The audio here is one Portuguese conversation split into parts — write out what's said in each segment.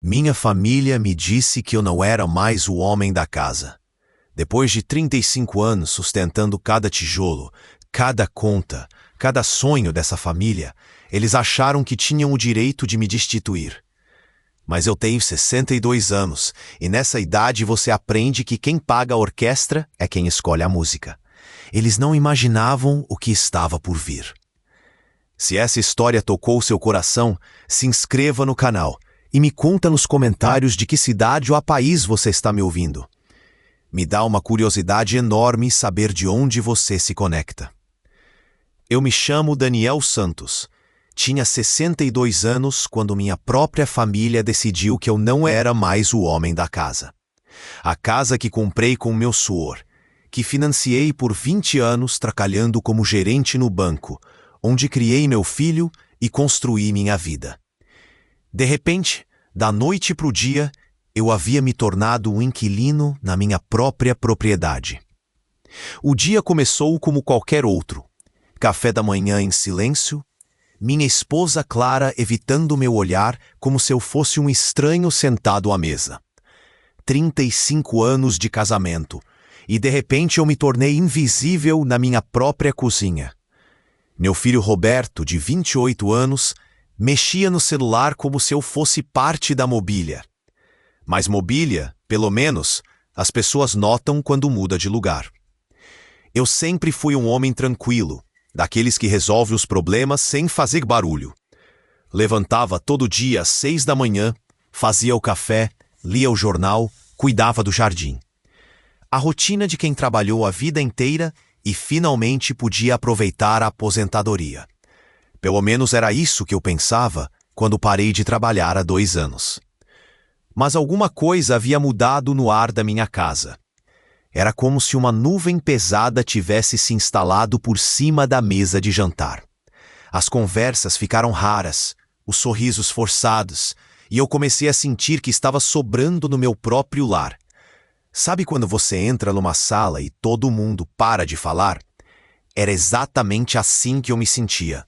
Minha família me disse que eu não era mais o homem da casa. Depois de 35 anos sustentando cada tijolo, cada conta, cada sonho dessa família, eles acharam que tinham o direito de me destituir. Mas eu tenho 62 anos, e nessa idade você aprende que quem paga a orquestra é quem escolhe a música. Eles não imaginavam o que estava por vir. Se essa história tocou seu coração, se inscreva no canal e me conta nos comentários de que cidade ou país você está me ouvindo. Me dá uma curiosidade enorme saber de onde você se conecta. Eu me chamo Daniel Santos. Tinha 62 anos quando minha própria família decidiu que eu não era mais o homem da casa. A casa que comprei com meu suor, que financiei por 20 anos trabalhando como gerente no banco, onde criei meu filho e construí minha vida. De repente, da noite para o dia, eu havia me tornado um inquilino na minha própria propriedade. O dia começou como qualquer outro. Café da manhã em silêncio, minha esposa Clara evitando meu olhar como se eu fosse um estranho sentado à mesa. 35 anos de casamento, e de repente eu me tornei invisível na minha própria cozinha. Meu filho Roberto, de 28 anos, mexia no celular como se eu fosse parte da mobília. Mas mobília, pelo menos, as pessoas notam quando muda de lugar. Eu sempre fui um homem tranquilo, daqueles que resolve os problemas sem fazer barulho. Levantava todo dia às 6 da manhã, fazia o café, lia o jornal, cuidava do jardim. A rotina de quem trabalhou a vida inteira e finalmente podia aproveitar a aposentadoria. Pelo menos era isso que eu pensava quando parei de trabalhar há 2 anos. Mas alguma coisa havia mudado no ar da minha casa. Era como se uma nuvem pesada tivesse se instalado por cima da mesa de jantar. As conversas ficaram raras, os sorrisos forçados, e eu comecei a sentir que estava sobrando no meu próprio lar. Sabe quando você entra numa sala e todo mundo para de falar? Era exatamente assim que eu me sentia.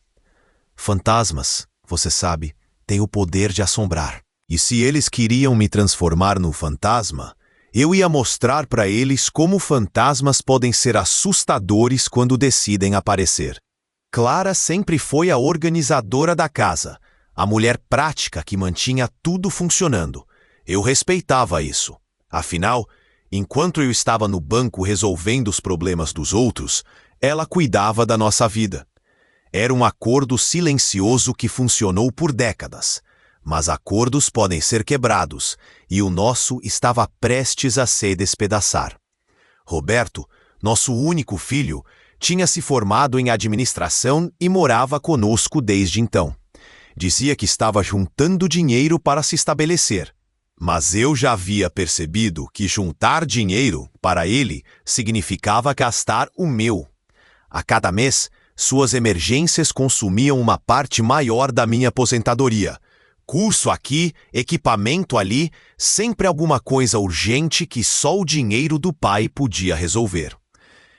Fantasmas, você sabe, têm o poder de assombrar. E se eles queriam me transformar num fantasma, eu ia mostrar para eles como fantasmas podem ser assustadores quando decidem aparecer. Clara sempre foi a organizadora da casa, a mulher prática que mantinha tudo funcionando. Eu respeitava isso. Afinal, enquanto eu estava no banco resolvendo os problemas dos outros, ela cuidava da nossa vida. Era um acordo silencioso que funcionou por décadas. Mas acordos podem ser quebrados, e o nosso estava prestes a se despedaçar. Roberto, nosso único filho, tinha se formado em administração e morava conosco desde então. Dizia que estava juntando dinheiro para se estabelecer. Mas eu já havia percebido que juntar dinheiro, para ele, significava gastar o meu. A cada mês, suas emergências consumiam uma parte maior da minha aposentadoria. Curso aqui, equipamento ali, sempre alguma coisa urgente que só o dinheiro do pai podia resolver.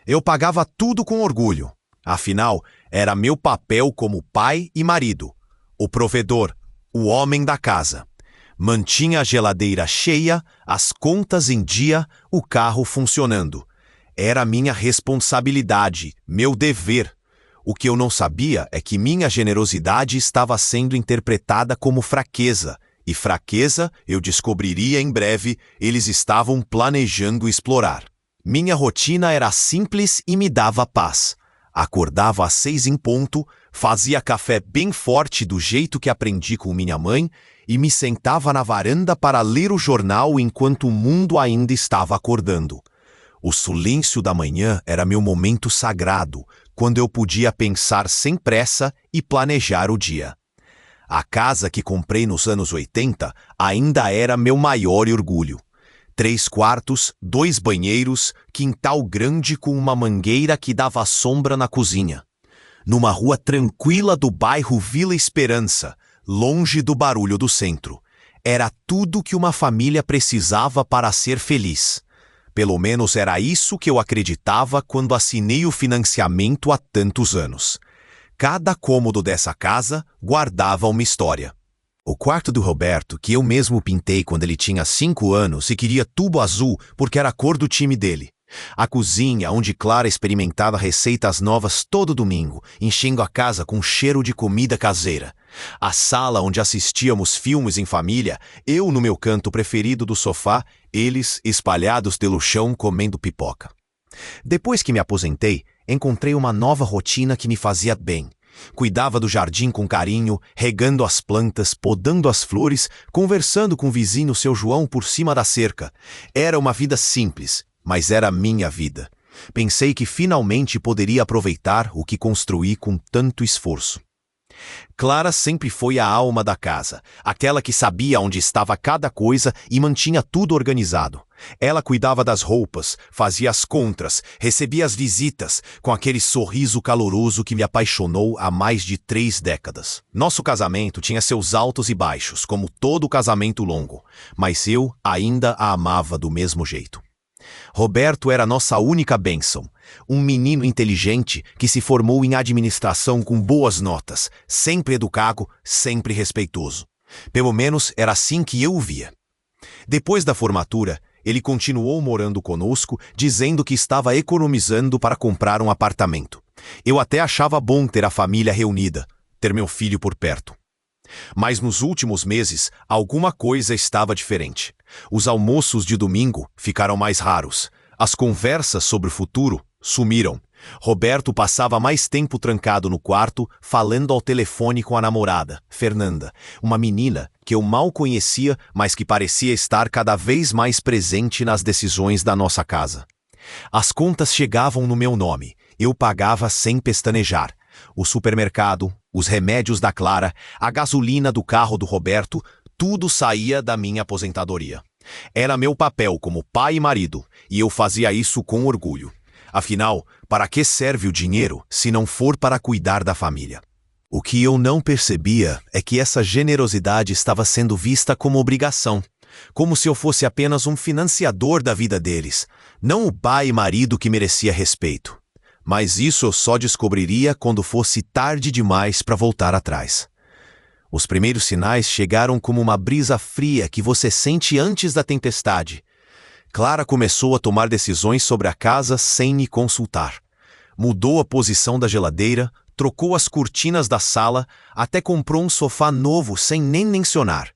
Eu pagava tudo com orgulho. Afinal, era meu papel como pai e marido. O provedor, o homem da casa. Mantinha a geladeira cheia, as contas em dia, o carro funcionando. Era minha responsabilidade, meu dever. O que eu não sabia é que minha generosidade estava sendo interpretada como fraqueza, e fraqueza, eu descobriria em breve, eles estavam planejando explorar. Minha rotina era simples e me dava paz. Acordava às 6 em ponto, fazia café bem forte do jeito que aprendi com minha mãe e me sentava na varanda para ler o jornal enquanto o mundo ainda estava acordando. O silêncio da manhã era meu momento sagrado, quando eu podia pensar sem pressa e planejar o dia. A casa que comprei nos anos 80 ainda era meu maior orgulho. 3 quartos, 2 banheiros, quintal grande com uma mangueira que dava sombra na cozinha. Numa rua tranquila do bairro Vila Esperança, longe do barulho do centro. Era tudo que uma família precisava para ser feliz. Pelo menos era isso que eu acreditava quando assinei o financiamento há tantos anos. Cada cômodo dessa casa guardava uma história. O quarto do Roberto, que eu mesmo pintei quando ele tinha 5 anos e queria tubo azul porque era a cor do time dele. A cozinha, onde Clara experimentava receitas novas todo domingo, enchendo a casa com cheiro de comida caseira. A sala onde assistíamos filmes em família, eu no meu canto preferido do sofá, eles espalhados pelo chão comendo pipoca. Depois que me aposentei, encontrei uma nova rotina que me fazia bem. Cuidava do jardim com carinho, regando as plantas, podando as flores, conversando com o vizinho seu João por cima da cerca. Era uma vida simples, mas era a minha vida. Pensei que finalmente poderia aproveitar o que construí com tanto esforço. Clara sempre foi a alma da casa, aquela que sabia onde estava cada coisa e mantinha tudo organizado. Ela cuidava das roupas, fazia as compras, recebia as visitas, com aquele sorriso caloroso que me apaixonou há mais de 3 décadas. Nosso casamento tinha seus altos e baixos, como todo casamento longo, mas eu ainda a amava do mesmo jeito. Roberto era nossa única bênção, um menino inteligente que se formou em administração com boas notas, sempre educado, sempre respeitoso. Pelo menos era assim que eu o via. Depois da formatura, ele continuou morando conosco, dizendo que estava economizando para comprar um apartamento. Eu até achava bom ter a família reunida, ter meu filho por perto. Mas nos últimos meses, alguma coisa estava diferente. Os almoços de domingo ficaram mais raros. As conversas sobre o futuro sumiram. Roberto passava mais tempo trancado no quarto, falando ao telefone com a namorada, Fernanda, uma menina que eu mal conhecia, mas que parecia estar cada vez mais presente nas decisões da nossa casa. As contas chegavam no meu nome. Eu pagava sem pestanejar. O supermercado, os remédios da Clara, a gasolina do carro do Roberto, tudo saía da minha aposentadoria. Era meu papel como pai e marido, e eu fazia isso com orgulho. Afinal, para que serve o dinheiro se não for para cuidar da família? O que eu não percebia é que essa generosidade estava sendo vista como obrigação, como se eu fosse apenas um financiador da vida deles, não o pai e marido que merecia respeito. Mas isso eu só descobriria quando fosse tarde demais para voltar atrás. Os primeiros sinais chegaram como uma brisa fria que você sente antes da tempestade. Clara começou a tomar decisões sobre a casa sem me consultar. Mudou a posição da geladeira, trocou as cortinas da sala, até comprou um sofá novo sem nem mencionar.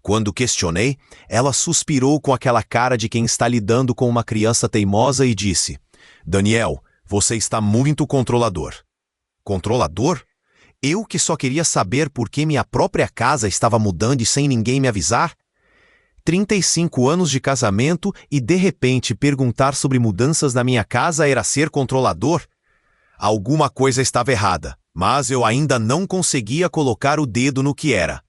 Quando questionei, ela suspirou com aquela cara de quem está lidando com uma criança teimosa e disse: "Daniel, você está muito controlador." Controlador? Eu que só queria saber por que minha própria casa estava mudando e sem ninguém me avisar? 35 anos de casamento e de repente perguntar sobre mudanças na minha casa era ser controlador? Alguma coisa estava errada, mas eu ainda não conseguia colocar o dedo no que era.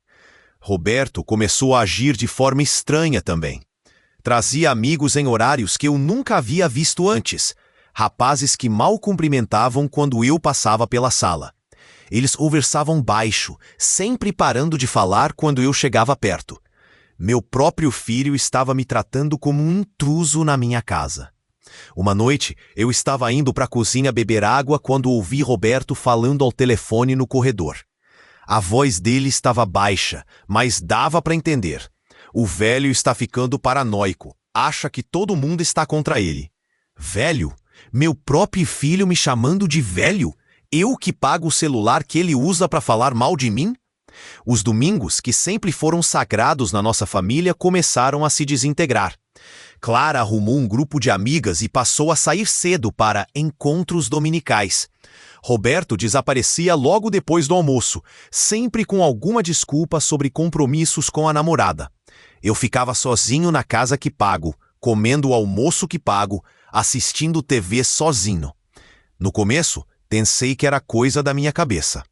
Roberto começou a agir de forma estranha também. Trazia amigos em horários que eu nunca havia visto antes. Rapazes que mal cumprimentavam quando eu passava pela sala. Eles conversavam baixo, sempre parando de falar quando eu chegava perto. Meu próprio filho estava me tratando como um intruso na minha casa. Uma noite, eu estava indo para a cozinha beber água quando ouvi Roberto falando ao telefone no corredor. A voz dele estava baixa, mas dava para entender. O velho está ficando paranoico, acha que todo mundo está contra ele. Velho? Meu próprio filho me chamando de velho? Eu que pago o celular que ele usa para falar mal de mim? Os domingos, que sempre foram sagrados na nossa família, começaram a se desintegrar. Clara arrumou um grupo de amigas e passou a sair cedo para encontros dominicais. Roberto desaparecia logo depois do almoço, sempre com alguma desculpa sobre compromissos com a namorada. Eu ficava sozinho na casa que pago, comendo o almoço que pago, assistindo TV sozinho. No começo, pensei que era coisa da minha cabeça.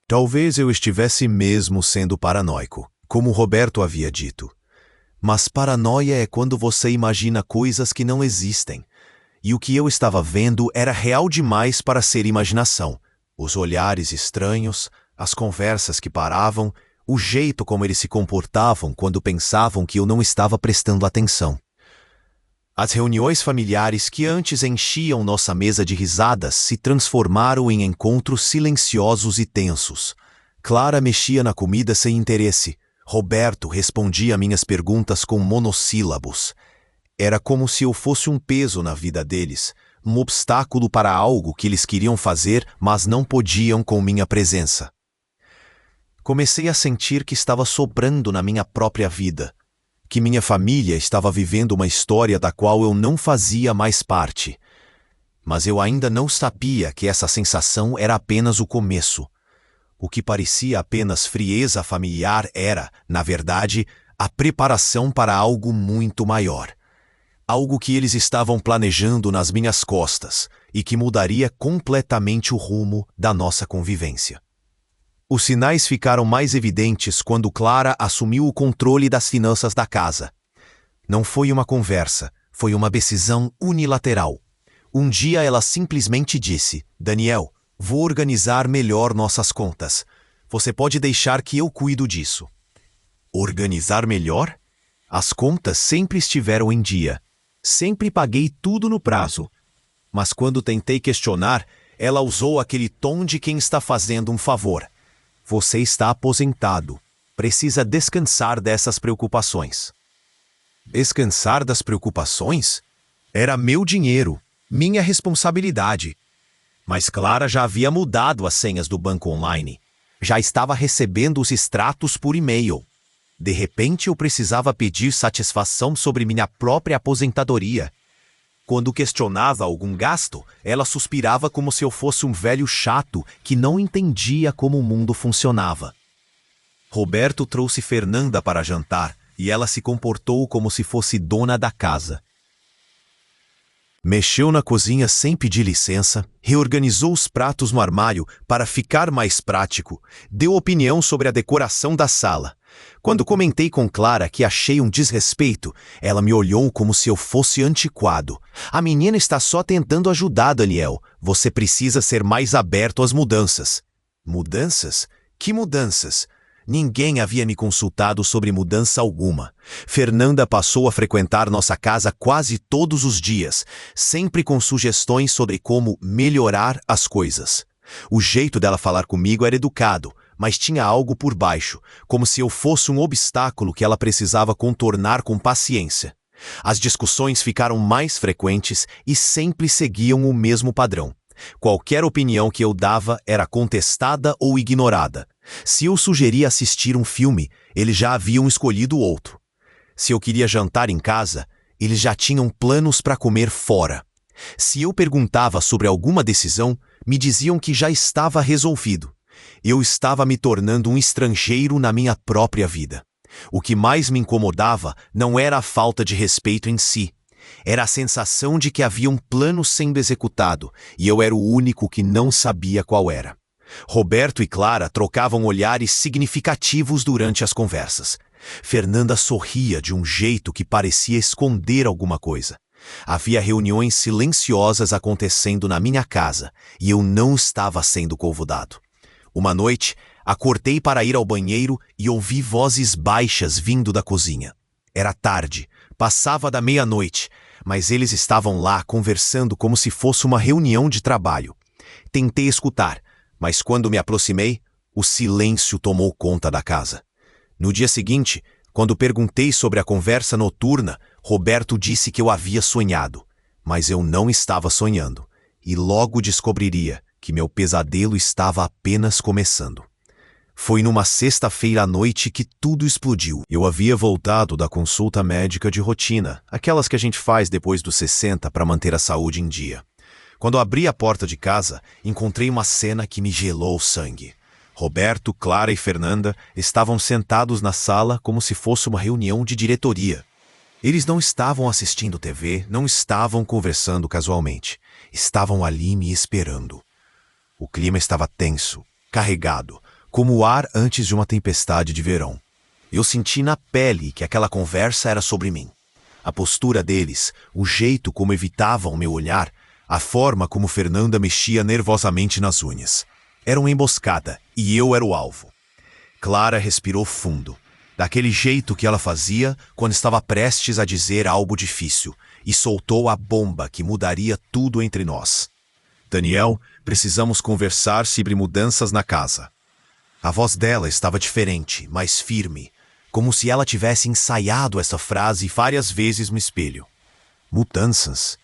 Talvez eu estivesse mesmo sendo paranoico, como Roberto havia dito. Mas paranoia é quando você imagina coisas que não existem. E o que eu estava vendo era real demais para ser imaginação. Os olhares estranhos, as conversas que paravam, o jeito como eles se comportavam quando pensavam que eu não estava prestando atenção. As reuniões familiares que antes enchiam nossa mesa de risadas se transformaram em encontros silenciosos e tensos. Clara mexia na comida sem interesse. Roberto respondia minhas perguntas com monossílabos. Era como se eu fosse um peso na vida deles, um obstáculo para algo que eles queriam fazer, mas não podiam com minha presença. Comecei a sentir que estava sobrando na minha própria vida, que minha família estava vivendo uma história da qual eu não fazia mais parte. Mas eu ainda não sabia que essa sensação era apenas o começo. O que parecia apenas frieza familiar era, na verdade, a preparação para algo muito maior. Algo que eles estavam planejando nas minhas costas e que mudaria completamente o rumo da nossa convivência. Os sinais ficaram mais evidentes quando Clara assumiu o controle das finanças da casa. Não foi uma conversa, foi uma decisão unilateral. Um dia ela simplesmente disse: Daniel, vou organizar melhor nossas contas. Você pode deixar que eu cuido disso. Organizar melhor? As contas sempre estiveram em dia. Sempre paguei tudo no prazo. Mas quando tentei questionar, ela usou aquele tom de quem está fazendo um favor. Você está aposentado. Precisa descansar dessas preocupações. Descansar das preocupações? Era meu dinheiro, minha responsabilidade. Mas Clara já havia mudado as senhas do banco online. Já estava recebendo os extratos por e-mail. De repente eu precisava pedir satisfação sobre minha própria aposentadoria. Quando questionava algum gasto, ela suspirava como se eu fosse um velho chato que não entendia como o mundo funcionava. Roberto trouxe Fernanda para jantar e ela se comportou como se fosse dona da casa. Mexeu na cozinha sem pedir licença, reorganizou os pratos no armário para ficar mais prático, deu opinião sobre a decoração da sala. Quando comentei com Clara que achei um desrespeito, ela me olhou como se eu fosse antiquado. A menina está só tentando ajudar, Daniel. Você precisa ser mais aberto às mudanças. Mudanças? Que mudanças? Ninguém havia me consultado sobre mudança alguma. Fernanda passou a frequentar nossa casa quase todos os dias, sempre com sugestões sobre como melhorar as coisas. O jeito dela falar comigo era educado, mas tinha algo por baixo, como se eu fosse um obstáculo que ela precisava contornar com paciência. As discussões ficaram mais frequentes e sempre seguiam o mesmo padrão. Qualquer opinião que eu dava era contestada ou ignorada. Se eu sugeria assistir um filme, eles já haviam escolhido outro. Se eu queria jantar em casa, eles já tinham planos para comer fora. Se eu perguntava sobre alguma decisão, me diziam que já estava resolvido. Eu estava me tornando um estrangeiro na minha própria vida. O que mais me incomodava não era a falta de respeito em si. Era a sensação de que havia um plano sendo executado e eu era o único que não sabia qual era. Roberto e Clara trocavam olhares significativos durante as conversas. Fernanda sorria de um jeito que parecia esconder alguma coisa. Havia reuniões silenciosas acontecendo na minha casa e eu não estava sendo convidado. Uma noite, acordei para ir ao banheiro e ouvi vozes baixas vindo da cozinha. Era tarde, passava da meia-noite, mas eles estavam lá conversando como se fosse uma reunião de trabalho. Tentei escutar, mas quando me aproximei, o silêncio tomou conta da casa. No dia seguinte, quando perguntei sobre a conversa noturna, Roberto disse que eu havia sonhado, mas eu não estava sonhando, e logo descobriria que meu pesadelo estava apenas começando. Foi numa sexta-feira à noite que tudo explodiu. Eu havia voltado da consulta médica de rotina, aquelas que a gente faz depois dos 60 para manter a saúde em dia. Quando abri a porta de casa, encontrei uma cena que me gelou o sangue. Roberto, Clara e Fernanda estavam sentados na sala como se fosse uma reunião de diretoria. Eles não estavam assistindo TV, não estavam conversando casualmente. Estavam ali me esperando. O clima estava tenso, carregado, como o ar antes de uma tempestade de verão. Eu senti na pele que aquela conversa era sobre mim. A postura deles, o jeito como evitavam meu olhar, a forma como Fernanda mexia nervosamente nas unhas. Era uma emboscada e eu era o alvo. Clara respirou fundo, daquele jeito que ela fazia quando estava prestes a dizer algo difícil, e soltou a bomba que mudaria tudo entre nós. Daniel, precisamos conversar sobre mudanças na casa. A voz dela estava diferente, mais firme. como se ela tivesse ensaiado essa frase várias vezes no espelho. Mudanças?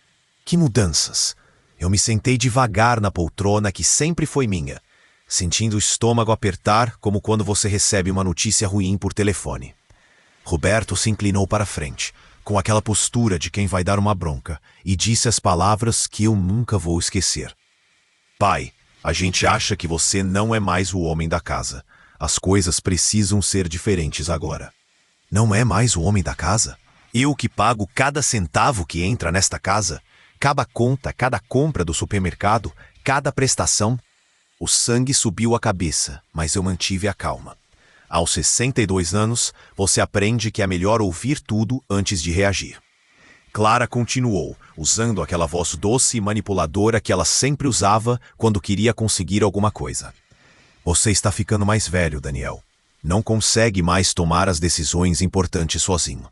Que mudanças? Eu me sentei devagar na poltrona que sempre foi minha, sentindo o estômago apertar como quando você recebe uma notícia ruim por telefone. Roberto se inclinou para frente, com aquela postura de quem vai dar uma bronca, e disse as palavras que eu nunca vou esquecer. Pai, a gente acha que você não é mais o homem da casa. As coisas precisam ser diferentes agora. Não é mais o homem da casa? Eu que pago cada centavo que entra nesta casa? Cada conta, cada compra do supermercado, cada prestação? O sangue subiu à cabeça, mas eu mantive a calma. Aos 62 anos, você aprende que é melhor ouvir tudo antes de reagir. Clara continuou, usando aquela voz doce e manipuladora que ela sempre usava quando queria conseguir alguma coisa. Você está ficando mais velho, Daniel. Não consegue mais tomar as decisões importantes sozinho.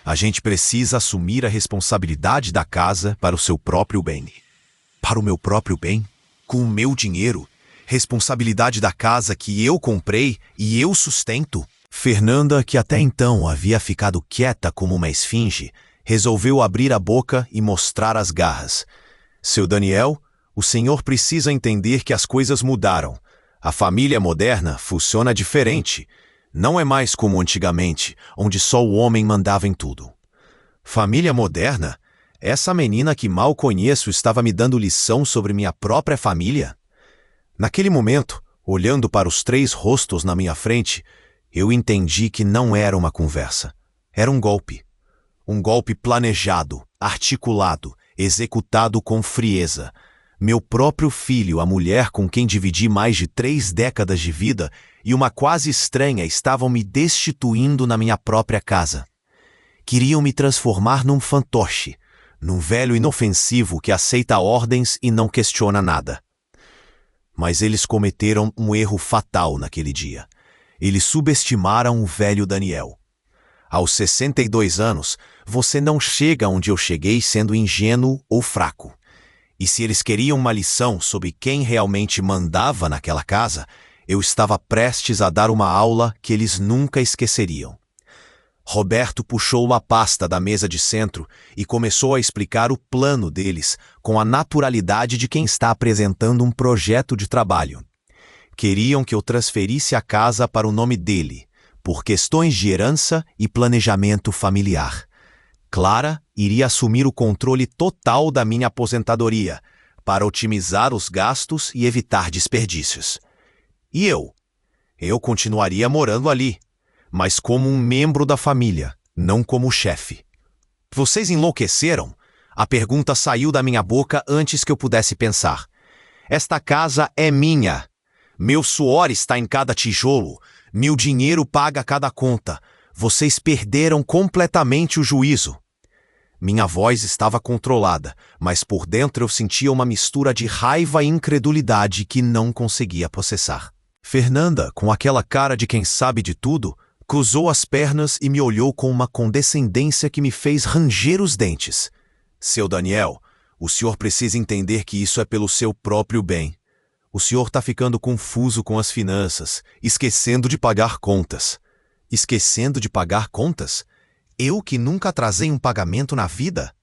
A gente precisa assumir a responsabilidade da casa para o seu próprio bem. Para o meu próprio bem? Com o meu dinheiro? Responsabilidade da casa que eu comprei e eu sustento? Fernanda, que até então havia ficado quieta como uma esfinge, resolveu abrir a boca e mostrar as garras. Seu Daniel, o senhor precisa entender que as coisas mudaram. A família moderna funciona diferente. Não é mais como antigamente, onde só o homem mandava em tudo. Família moderna? Essa menina que mal conheço estava me dando lição sobre minha própria família? Naquele momento, olhando para os 3 rostos na minha frente, eu entendi que não era uma conversa. Era um golpe. Um golpe planejado, articulado, executado com frieza. Meu próprio filho, a mulher com quem dividi mais de 3 décadas de vida, e uma quase estranha estavam me destituindo na minha própria casa. Queriam me transformar num fantoche, num velho inofensivo que aceita ordens e não questiona nada. Mas eles cometeram um erro fatal naquele dia. Eles subestimaram o velho Daniel. Aos 62 anos, você não chega onde eu cheguei sendo ingênuo ou fraco. E se eles queriam uma lição sobre quem realmente mandava naquela casa, eu estava prestes a dar uma aula que eles nunca esqueceriam. Roberto puxou uma pasta da mesa de centro e começou a explicar o plano deles com a naturalidade de quem está apresentando um projeto de trabalho. Queriam que eu transferisse a casa para o nome dele, por questões de herança e planejamento familiar. Clara iria assumir o controle total da minha aposentadoria, para otimizar os gastos e evitar desperdícios. E eu? Eu continuaria morando ali, mas como um membro da família, não como chefe. Vocês enlouqueceram? A pergunta saiu da minha boca antes que eu pudesse pensar. Esta casa é minha. Meu suor está em cada tijolo. Meu dinheiro paga cada conta. Vocês perderam completamente o juízo. Minha voz estava controlada, mas por dentro eu sentia uma mistura de raiva e incredulidade que não conseguia processar. Fernanda, com aquela cara de quem sabe de tudo, cruzou as pernas e me olhou com uma condescendência que me fez ranger os dentes. Seu Daniel, o senhor precisa entender que isso é pelo seu próprio bem. O senhor está ficando confuso com as finanças, esquecendo de pagar contas. Esquecendo de pagar contas? Eu que nunca atrasei um pagamento na vida?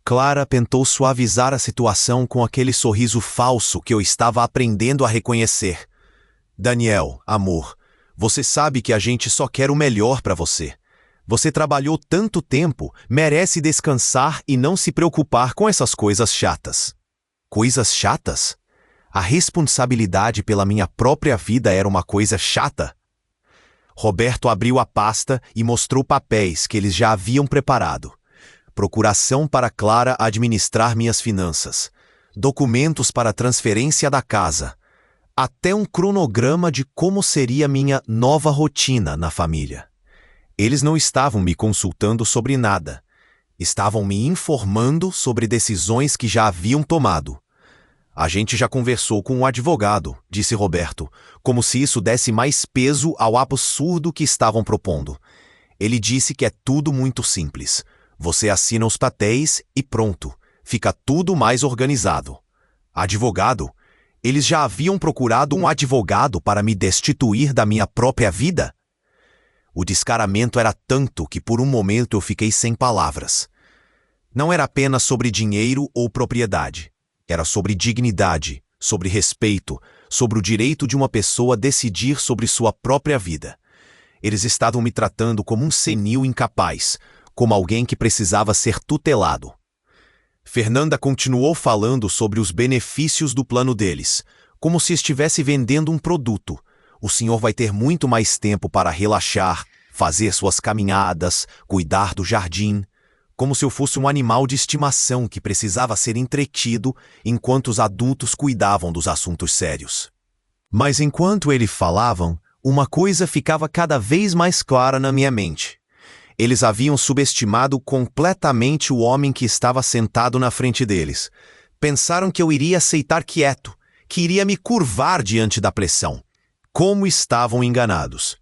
Clara tentou suavizar a situação com aquele sorriso falso que eu estava aprendendo a reconhecer. Daniel, amor, você sabe que a gente só quer o melhor para você. Você trabalhou tanto tempo, merece descansar e não se preocupar com essas coisas chatas. Coisas chatas? A responsabilidade pela minha própria vida era uma coisa chata? Roberto abriu a pasta e mostrou papéis que eles já haviam preparado. Procuração para Clara administrar minhas finanças. Documentos para a transferência da casa. Até um cronograma de como seria minha nova rotina na família. Eles não estavam me consultando sobre nada. Estavam me informando sobre decisões que já haviam tomado. A gente já conversou com um advogado, disse Roberto, como se isso desse mais peso ao absurdo que estavam propondo. Ele disse que é tudo muito simples. Você assina os papéis e pronto. Fica tudo mais organizado. Advogado? Eles já haviam procurado um advogado para me destituir da minha própria vida? O descaramento era tanto que por um momento eu fiquei sem palavras. Não era apenas sobre dinheiro ou propriedade. Era sobre dignidade, sobre respeito, sobre o direito de uma pessoa decidir sobre sua própria vida. Eles estavam me tratando como um senil incapaz, como alguém que precisava ser tutelado. Fernanda continuou falando sobre os benefícios do plano deles, como se estivesse vendendo um produto. O senhor vai ter muito mais tempo para relaxar, fazer suas caminhadas, cuidar do jardim, como se eu fosse um animal de estimação que precisava ser entretido enquanto os adultos cuidavam dos assuntos sérios. Mas enquanto eles falavam, uma coisa ficava cada vez mais clara na minha mente. Eles haviam subestimado completamente o homem que estava sentado na frente deles. Pensaram que eu iria aceitar quieto, que iria me curvar diante da pressão. Como estavam enganados.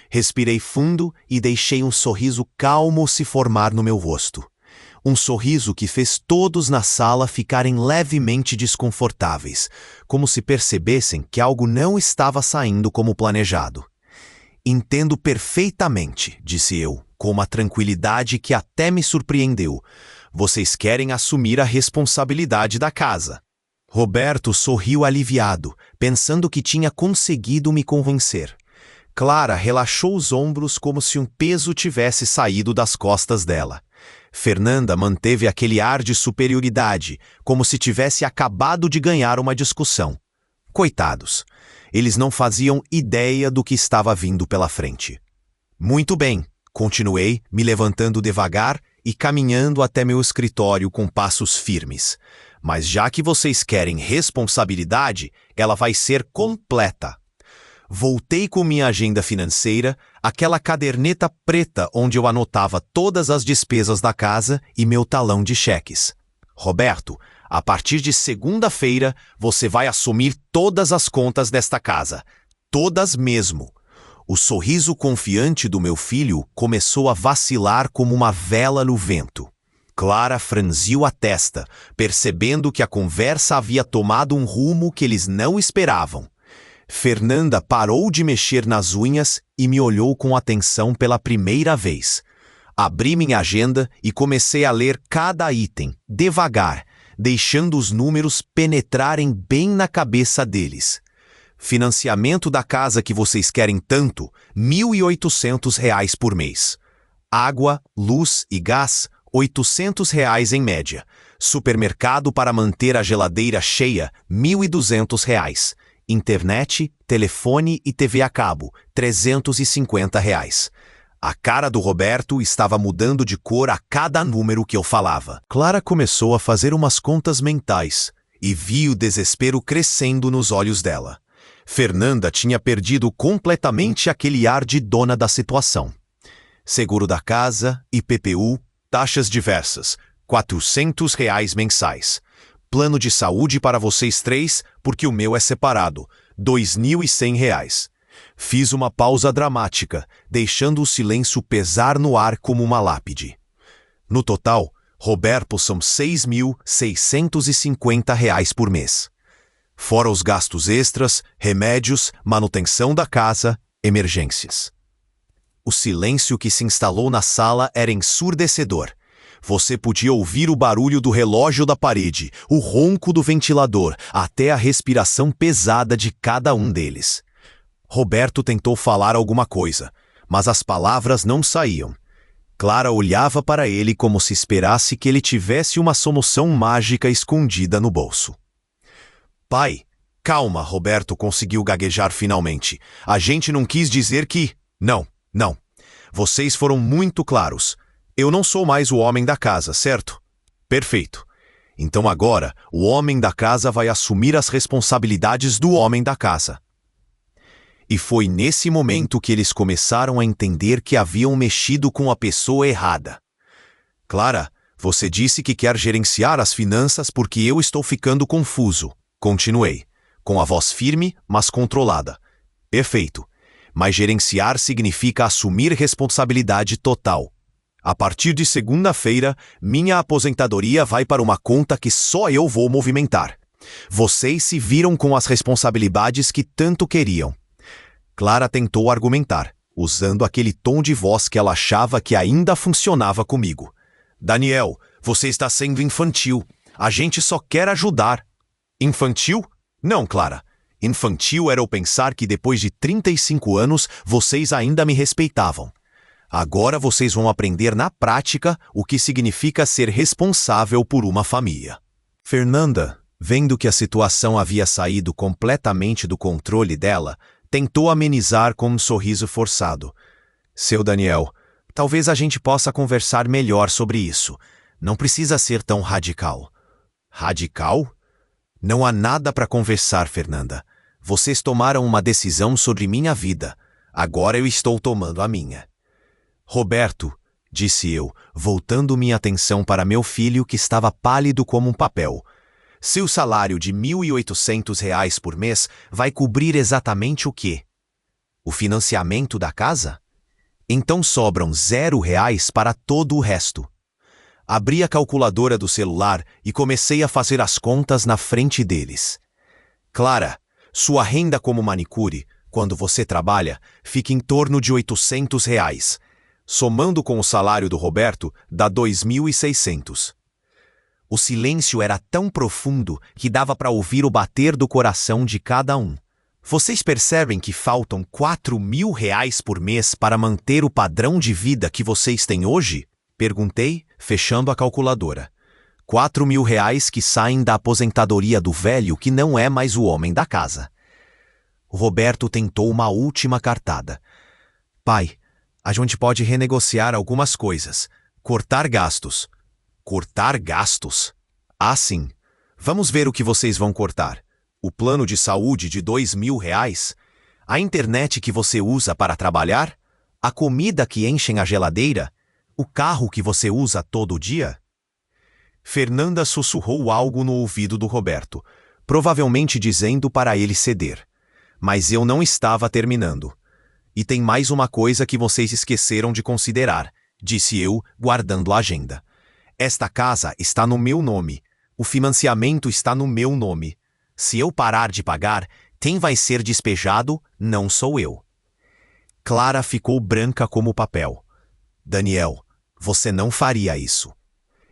Respirei fundo e deixei um sorriso calmo se formar no meu rosto. Um sorriso que fez todos na sala ficarem levemente desconfortáveis, como se percebessem que algo não estava saindo como planejado. Entendo perfeitamente, disse eu, com uma tranquilidade que até me surpreendeu. Vocês querem assumir a responsabilidade da casa. Roberto sorriu aliviado, pensando que tinha conseguido me convencer. Clara relaxou os ombros como se um peso tivesse saído das costas dela. Fernanda manteve aquele ar de superioridade, como se tivesse acabado de ganhar uma discussão. Coitados, eles não faziam ideia do que estava vindo pela frente. Muito bem, continuei, me levantando devagar e caminhando até meu escritório com passos firmes. Mas já que vocês querem responsabilidade, ela vai ser completa. Voltei com minha agenda financeira, aquela caderneta preta onde eu anotava todas as despesas da casa e meu talão de cheques. Roberto, a partir de segunda-feira, você vai assumir todas as contas desta casa. Todas mesmo. O sorriso confiante do meu filho começou a vacilar como uma vela no vento. Clara franziu a testa, percebendo que a conversa havia tomado um rumo que eles não esperavam. Fernanda parou de mexer nas unhas e me olhou com atenção pela primeira vez. Abri minha agenda e comecei a ler cada item, devagar, deixando os números penetrarem bem na cabeça deles. Financiamento da casa que vocês querem tanto, R$ 1.800 por mês. Água, luz e gás, R$ 800 em média. Supermercado para manter a geladeira cheia, R$ 1.200. Internet, telefone e TV a cabo, R$ 350. A cara do Roberto estava mudando de cor a cada número que eu falava. Clara começou a fazer umas contas mentais e vi o desespero crescendo nos olhos dela. Fernanda tinha perdido completamente aquele ar de dona da situação. Seguro da casa, IPTU, taxas diversas, R$ 400 mensais. Plano de saúde para vocês três, porque o meu é separado, R$ 2.100. Fiz uma pausa dramática, deixando o silêncio pesar no ar como uma lápide. No total, Roberto, são R$ 6.650 por mês. Fora os gastos extras, remédios, manutenção da casa, emergências. O silêncio que se instalou na sala era ensurdecedor. Você podia ouvir o barulho do relógio da parede, o ronco do ventilador, até a respiração pesada de cada um deles. Roberto tentou falar alguma coisa, mas as palavras não saíam. Clara olhava para ele como se esperasse que ele tivesse uma solução mágica escondida no bolso. Pai, calma, Roberto conseguiu gaguejar finalmente. A gente não quis dizer que... Não. Vocês foram muito claros. Eu não sou mais o homem da casa, certo? Perfeito. Então agora, o homem da casa vai assumir as responsabilidades do homem da casa. E foi nesse momento que eles começaram a entender que haviam mexido com a pessoa errada. Clara, você disse que quer gerenciar as finanças porque eu estou ficando confuso. Continuei, com a voz firme, mas controlada. Perfeito. Mas gerenciar significa assumir responsabilidade total. A partir de segunda-feira, minha aposentadoria vai para uma conta que só eu vou movimentar. Vocês se viram com as responsabilidades que tanto queriam. Clara tentou argumentar. usando aquele tom de voz que ela achava que ainda funcionava comigo. Daniel, você está sendo infantil. A gente só quer ajudar. Infantil? Não, Clara. Infantil era eu pensar que depois de 35 anos vocês ainda me respeitavam. Agora vocês vão aprender na prática o que significa ser responsável por uma família. Fernanda, vendo que a situação havia saído completamente do controle dela, tentou amenizar com um sorriso forçado. Seu Daniel, talvez a gente possa conversar melhor sobre isso. Não precisa ser tão radical. Radical? Não há nada para conversar, Fernanda. Vocês tomaram uma decisão sobre minha vida. Agora eu estou tomando a minha. Roberto, disse eu, voltando minha atenção para meu filho que estava pálido como um papel. Seu salário de R$ 1.800 por mês vai cobrir exatamente o quê? O financiamento da casa? Então sobram R$ 0 para todo o resto. Abri a calculadora do celular e comecei a fazer as contas na frente deles. Clara, sua renda como manicure, quando você trabalha, fica em torno de R$ 800. Somando com o salário do Roberto, dá 2.600. O silêncio era tão profundo que dava para ouvir o bater do coração de cada um. Vocês percebem que faltam R$ 4.000 por mês para manter o padrão de vida que vocês têm hoje? Perguntei, fechando a calculadora. R$ 4.000 que saem da aposentadoria do velho que não é mais o homem da casa. O Roberto tentou uma última cartada. Pai, a gente pode renegociar algumas coisas. Cortar gastos. Cortar gastos? Ah, sim. Vamos ver o que vocês vão cortar. O plano de saúde de R$ 2.000? A internet que você usa para trabalhar? A comida que enchem a geladeira? O carro que você usa todo dia? Fernanda sussurrou algo no ouvido do Roberto, provavelmente dizendo para ele ceder. Mas eu não estava terminando. E tem mais uma coisa que vocês esqueceram de considerar, disse eu, guardando a agenda. Esta casa está no meu nome. O financiamento está no meu nome. Se eu parar de pagar, quem vai ser despejado não sou eu. Clara ficou branca como papel. Daniel, você não faria isso.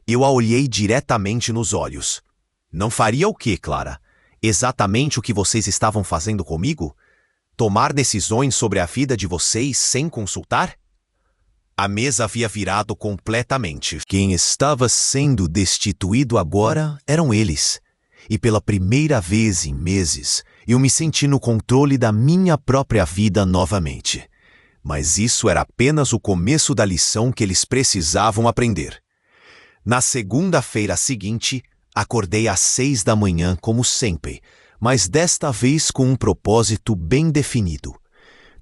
Eu a olhei diretamente nos olhos. Não faria o quê, Clara? Exatamente o que vocês estavam fazendo comigo? Tomar decisões sobre a vida de vocês sem consultar? A mesa havia virado completamente. Quem estava sendo destituído agora eram eles. E pela primeira vez em meses, eu me senti no controle da minha própria vida novamente. Mas isso era apenas o começo da lição que eles precisavam aprender. Na segunda-feira seguinte, acordei às 6 da manhã como sempre, mas desta vez com um propósito bem definido.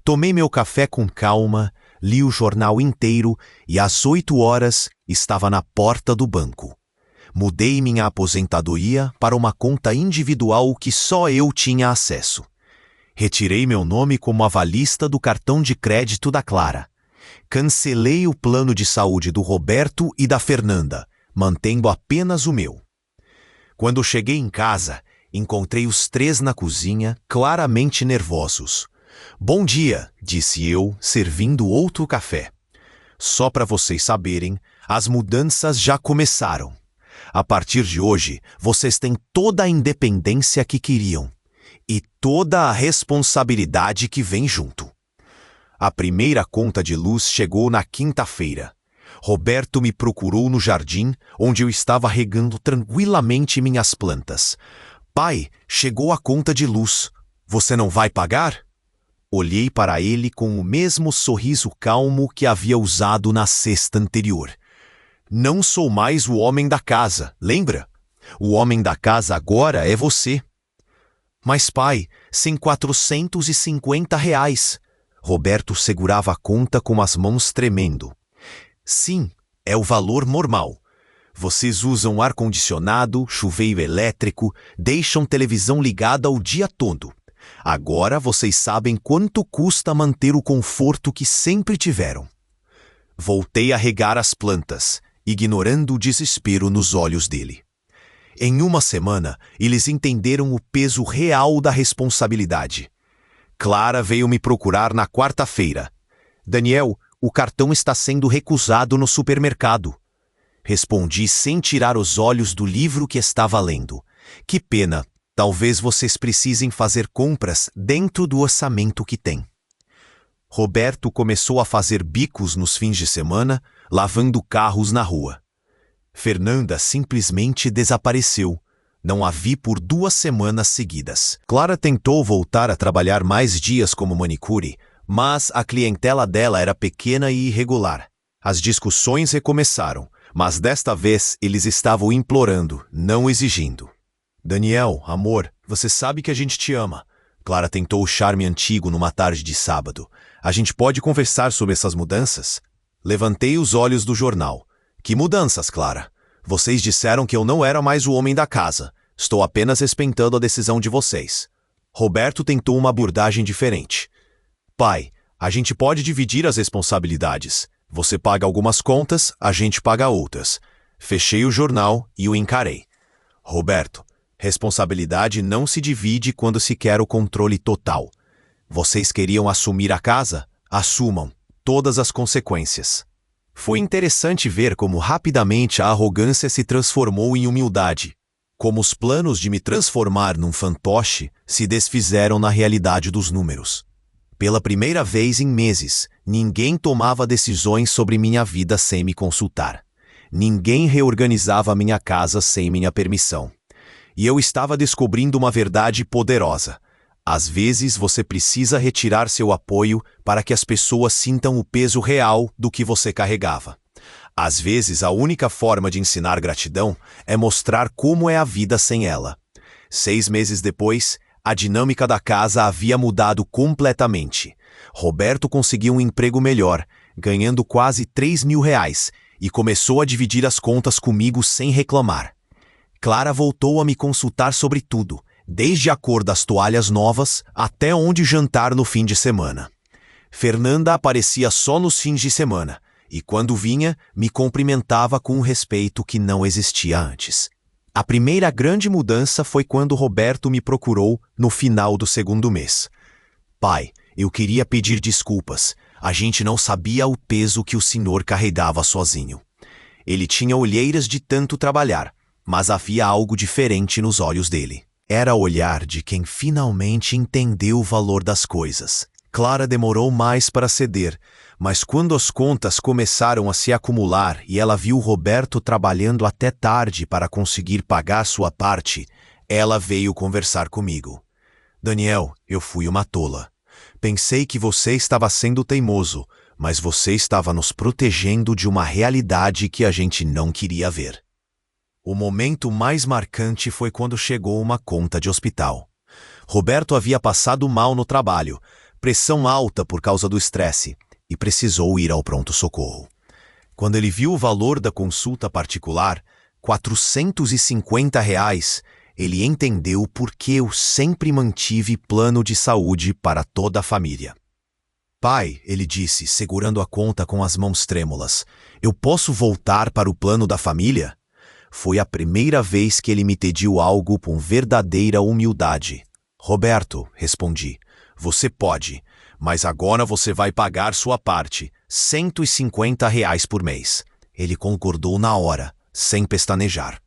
Tomei meu café com calma, li o jornal inteiro e às 8 horas estava na porta do banco. Mudei minha aposentadoria para uma conta individual que só eu tinha acesso. Retirei meu nome como avalista do cartão de crédito da Clara. Cancelei o plano de saúde do Roberto e da Fernanda, mantendo apenas o meu. Quando cheguei em casa, encontrei os três na cozinha, claramente nervosos. Bom dia, disse eu, servindo outro café. Só para vocês saberem, as mudanças já começaram. A partir de hoje, vocês têm toda a independência que queriam e toda a responsabilidade que vem junto. A primeira conta de luz chegou na quinta-feira. Roberto me procurou no jardim, onde eu estava regando tranquilamente minhas plantas. Pai, chegou a conta de luz. Você não vai pagar? Olhei para ele com o mesmo sorriso calmo que havia usado na sexta anterior. Não sou mais o homem da casa, lembra? O homem da casa agora é você. Mas pai, sem R$ 450. Roberto segurava a conta com as mãos tremendo. Sim, é o valor normal. Vocês usam ar-condicionado, chuveiro elétrico, deixam televisão ligada o dia todo. Agora vocês sabem quanto custa manter o conforto que sempre tiveram. Voltei a regar as plantas, ignorando o desespero nos olhos dele. Em uma semana, eles entenderam o peso real da responsabilidade. Clara veio me procurar na quarta-feira. Daniel, o cartão está sendo recusado no supermercado. Respondi sem tirar os olhos do livro que estava lendo. Que pena, talvez vocês precisem fazer compras dentro do orçamento que têm. Roberto começou a fazer bicos nos fins de semana, lavando carros na rua. Fernanda simplesmente desapareceu. Não a vi por 2 semanas seguidas. Clara tentou voltar a trabalhar mais dias como manicure, mas a clientela dela era pequena e irregular. As discussões recomeçaram, mas desta vez eles estavam implorando, não exigindo. Daniel, amor, você sabe que a gente te ama. Clara tentou o charme antigo numa tarde de sábado. A gente pode conversar sobre essas mudanças? Levantei os olhos do jornal. Que mudanças, Clara? Vocês disseram que eu não era mais o homem da casa. Estou apenas respeitando a decisão de vocês. Roberto tentou uma abordagem diferente. Pai, a gente pode dividir as responsabilidades. Você paga algumas contas, a gente paga outras. Fechei o jornal e o encarei. Roberto, responsabilidade não se divide quando se quer o controle total. Vocês queriam assumir a casa? Assumam todas as consequências. Foi interessante ver como rapidamente a arrogância se transformou em humildade. Como os planos de me transformar num fantoche se desfizeram na realidade dos números. Pela primeira vez em meses, ninguém tomava decisões sobre minha vida sem me consultar. Ninguém reorganizava minha casa sem minha permissão. E eu estava descobrindo uma verdade poderosa. Às vezes você precisa retirar seu apoio para que as pessoas sintam o peso real do que você carregava. Às vezes a única forma de ensinar gratidão é mostrar como é a vida sem ela. 6 meses depois, a dinâmica da casa havia mudado completamente. Roberto conseguiu um emprego melhor, ganhando quase R$3.000, e começou a dividir as contas comigo sem reclamar. Clara voltou a me consultar sobre tudo, desde a cor das toalhas novas até onde jantar no fim de semana. Fernanda aparecia só nos fins de semana, e quando vinha, me cumprimentava com um respeito que não existia antes. A primeira grande mudança foi quando Roberto me procurou no final do 2º mês. Pai, eu queria pedir desculpas. A gente não sabia o peso que o senhor carregava sozinho. Ele tinha olheiras de tanto trabalhar, mas havia algo diferente nos olhos dele. Era o olhar de quem finalmente entendeu o valor das coisas. Clara demorou mais para ceder, mas quando as contas começaram a se acumular e ela viu Roberto trabalhando até tarde para conseguir pagar sua parte, ela veio conversar comigo. Daniel, eu fui uma tola. Pensei que você estava sendo teimoso, mas você estava nos protegendo de uma realidade que a gente não queria ver. O momento mais marcante foi quando chegou uma conta de hospital. Roberto havia passado mal no trabalho, pressão alta por causa do estresse, e precisou ir ao pronto-socorro. Quando ele viu o valor da consulta particular, R$450, ele entendeu por que eu sempre mantive plano de saúde para toda a família. Pai, ele disse, segurando a conta com as mãos trêmulas, eu posso voltar para o plano da família? Foi a primeira vez que ele me pediu algo com verdadeira humildade. Roberto, respondi, você pode, mas agora você vai pagar sua parte, R$150 por mês. Ele concordou na hora, sem pestanejar.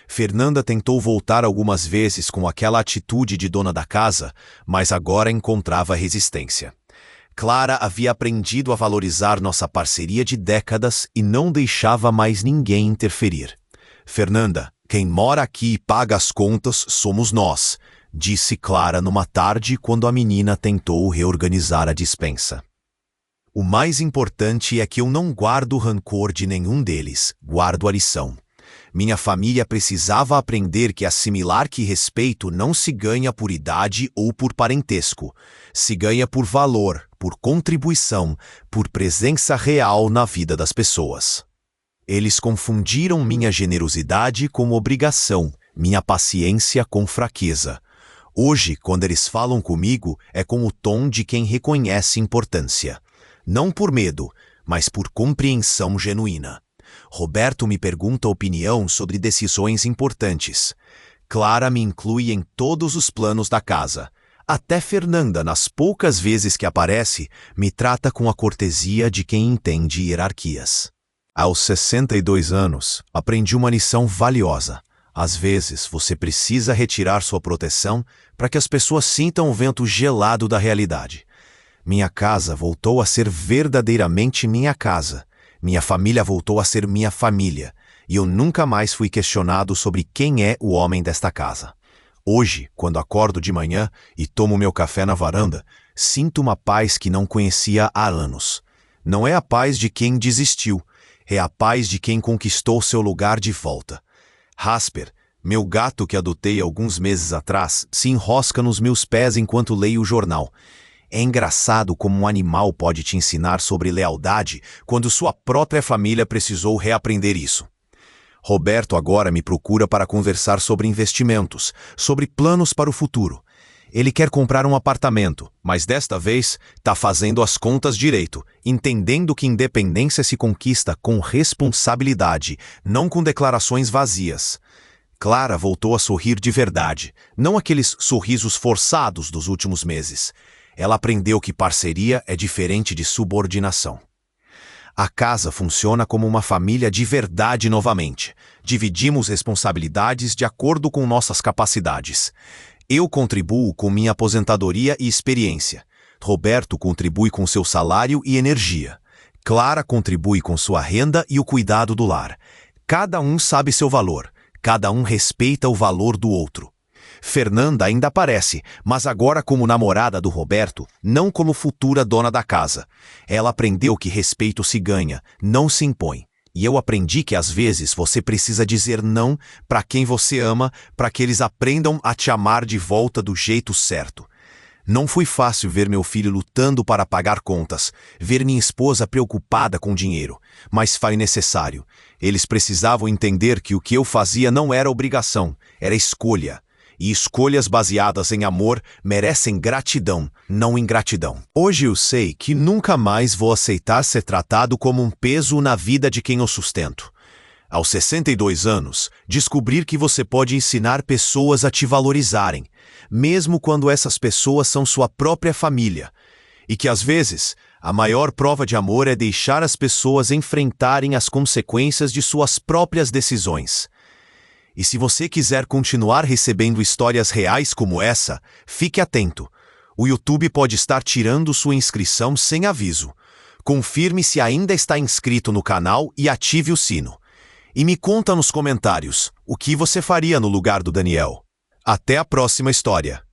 Fernanda tentou voltar algumas vezes com aquela atitude de dona da casa, mas agora encontrava resistência. Clara havia aprendido a valorizar nossa parceria de décadas e não deixava mais ninguém interferir. Fernanda, quem mora aqui e paga as contas somos nós, disse Clara numa tarde quando a menina tentou reorganizar a despensa. O mais importante é que eu não guardo rancor de nenhum deles, guardo a lição. Minha família precisava aprender que assimilar que respeito não se ganha por idade ou por parentesco, se ganha por valor, por contribuição, por presença real na vida das pessoas. Eles confundiram minha generosidade com obrigação, minha paciência com fraqueza. Hoje, quando eles falam comigo, é com o tom de quem reconhece importância. Não por medo, mas por compreensão genuína. Roberto me pergunta opinião sobre decisões importantes. Clara me inclui em todos os planos da casa. Até Fernanda, nas poucas vezes que aparece, me trata com a cortesia de quem entende hierarquias. Aos 62 anos, aprendi uma lição valiosa. Às vezes, você precisa retirar sua proteção para que as pessoas sintam o vento gelado da realidade. Minha casa voltou a ser verdadeiramente minha casa. Minha família voltou a ser minha família. E eu nunca mais fui questionado sobre quem é o homem desta casa. Hoje, quando acordo de manhã e tomo meu café na varanda, sinto uma paz que não conhecia há anos. Não é a paz de quem desistiu, é a paz de quem conquistou seu lugar de volta. Jasper, meu gato que adotei alguns meses atrás, se enrosca nos meus pés enquanto leio o jornal. É engraçado como um animal pode te ensinar sobre lealdade quando sua própria família precisou reaprender isso. Roberto agora me procura para conversar sobre investimentos, sobre planos para o futuro. Ele quer comprar um apartamento, mas desta vez está fazendo as contas direito, entendendo que independência se conquista com responsabilidade, não com declarações vazias. Clara voltou a sorrir de verdade, não aqueles sorrisos forçados dos últimos meses. Ela aprendeu que parceria é diferente de subordinação. A casa funciona como uma família de verdade novamente. Dividimos responsabilidades de acordo com nossas capacidades. Eu contribuo com minha aposentadoria e experiência. Roberto contribui com seu salário e energia. Clara contribui com sua renda e o cuidado do lar. Cada um sabe seu valor. Cada um respeita o valor do outro. Fernanda ainda aparece, mas agora como namorada do Roberto, não como futura dona da casa. Ela aprendeu que respeito se ganha, não se impõe. E eu aprendi que às vezes você precisa dizer não para quem você ama, para que eles aprendam a te amar de volta do jeito certo. Não foi fácil ver meu filho lutando para pagar contas, ver minha esposa preocupada com dinheiro, mas foi necessário. Eles precisavam entender que o que eu fazia não era obrigação, era escolha. E escolhas baseadas em amor merecem gratidão, não ingratidão. Hoje eu sei que nunca mais vou aceitar ser tratado como um peso na vida de quem eu sustento. Aos 62 anos, descobrir que você pode ensinar pessoas a te valorizarem, mesmo quando essas pessoas são sua própria família. E que às vezes, a maior prova de amor é deixar as pessoas enfrentarem as consequências de suas próprias decisões. E se você quiser continuar recebendo histórias reais como essa, fique atento. O YouTube pode estar tirando sua inscrição sem aviso. Confirme se ainda está inscrito no canal e ative o sino. E me conta nos comentários o que você faria no lugar do Daniel. Até a próxima história.